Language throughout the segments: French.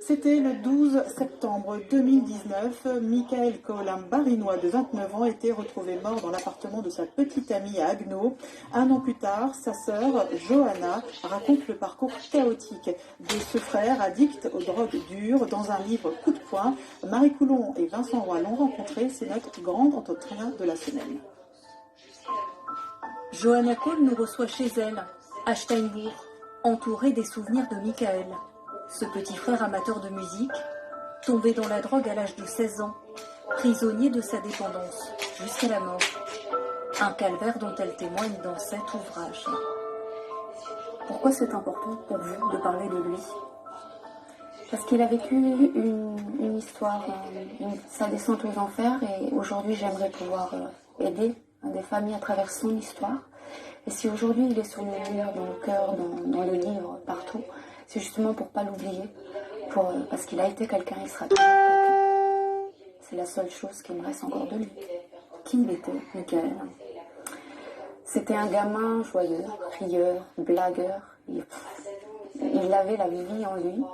C'était le 12 septembre 2019. Michael Colin-Barinois, de 29 ans, était retrouvé mort dans l'appartement de sa petite amie à Haguenau. Un an plus tard, sa sœur, Johanna, raconte le parcours chaotique de ce frère addict aux drogues dures. Dans un livre coup de poing, Marie Coulon et Vincent Roy l'ont rencontré. C'est notre grand entretien de la semaine. Johanna Cole nous reçoit chez elle, à Steinbourg, entourée des souvenirs de Michael. Ce petit frère amateur de musique, tombé dans la drogue à l'âge de 16 ans, prisonnier de sa dépendance, jusqu'à la mort. Un calvaire dont elle témoigne dans cet ouvrage. Pourquoi c'est important pour vous de parler de lui? Parce qu'il a vécu une histoire, sa descente aux enfers, et aujourd'hui j'aimerais pouvoir aider des familles à travers son histoire. Et si aujourd'hui il est sur nos murs, dans le cœur, dans les livres, partout, c'est justement pour pas l'oublier, parce qu'il a été quelqu'un, il sera toujours quelqu'un. C'est la seule chose qui me reste encore de lui. Qui il était, Michael? C'était un gamin joyeux, rieur, blagueur. Il avait la vie en lui.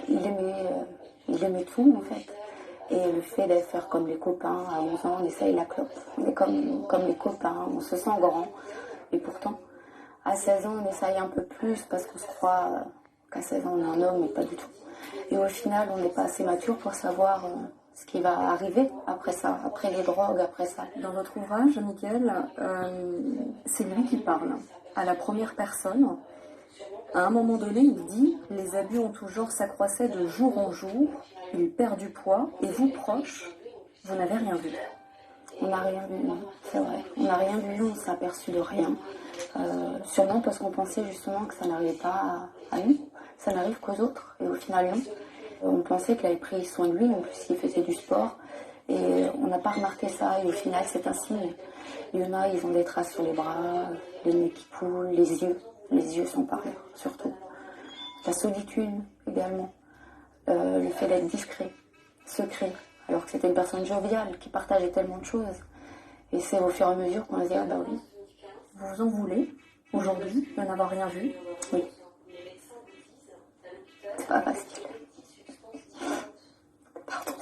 Il aimait tout en fait. Et le fait d'être faire comme les copains, à 11 ans, on essaye la clope. On est comme les copains, on se sent grand. Et pourtant, à 16 ans, on essaye un peu plus parce qu'on se croit qu'à 16 ans, on est un homme, mais pas du tout. Et au final, on n'est pas assez mature pour savoir ce qui va arriver après ça, après les drogues, après ça. Dans votre ouvrage, Michael, c'est lui qui parle, à la première personne. À un moment donné, il dit « Les abus en tout genre s'accroissaient de jour en jour, il perd du poids, et vous, proches, vous n'avez rien vu. » On n'a rien vu, non, c'est vrai. On n'a rien vu, on s'est aperçu de rien. Sûrement parce qu'on pensait justement que ça n'arrivait pas à nous, ça n'arrive qu'aux autres, et au final non. On pensait qu'il avait pris soin de lui, en plus il faisait du sport, et on n'a pas remarqué ça, et au final c'est un signe. Il y en a, ils ont des traces sur les bras, le nez qui coule, les yeux sont parleurs, surtout. La solitude également, le fait d'être discret, secret, alors que c'était une personne joviale qui partageait tellement de choses. Et c'est au fur et à mesure qu'on se dit, ah bah oui. Vous vous en voulez, aujourd'hui, de n'avoir rien vu? Oui. C'est pas facile. Pardon.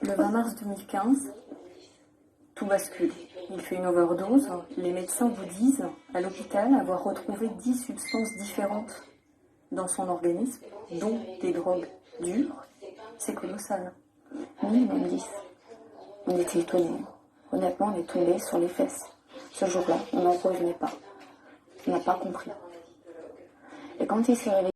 Le 20 mars 2015, tout bascule. Il fait une overdose. Les médecins vous disent, à l'hôpital, avoir retrouvé 10 substances différentes dans son organisme, dont des drogues dures. C'est colossal. Minimum 10. On était étonnés. Honnêtement, on est tombé sur les fesses. Ce jour-là, on n'en revenait pas. On n'a pas compris. Et quand il s'est réveillé,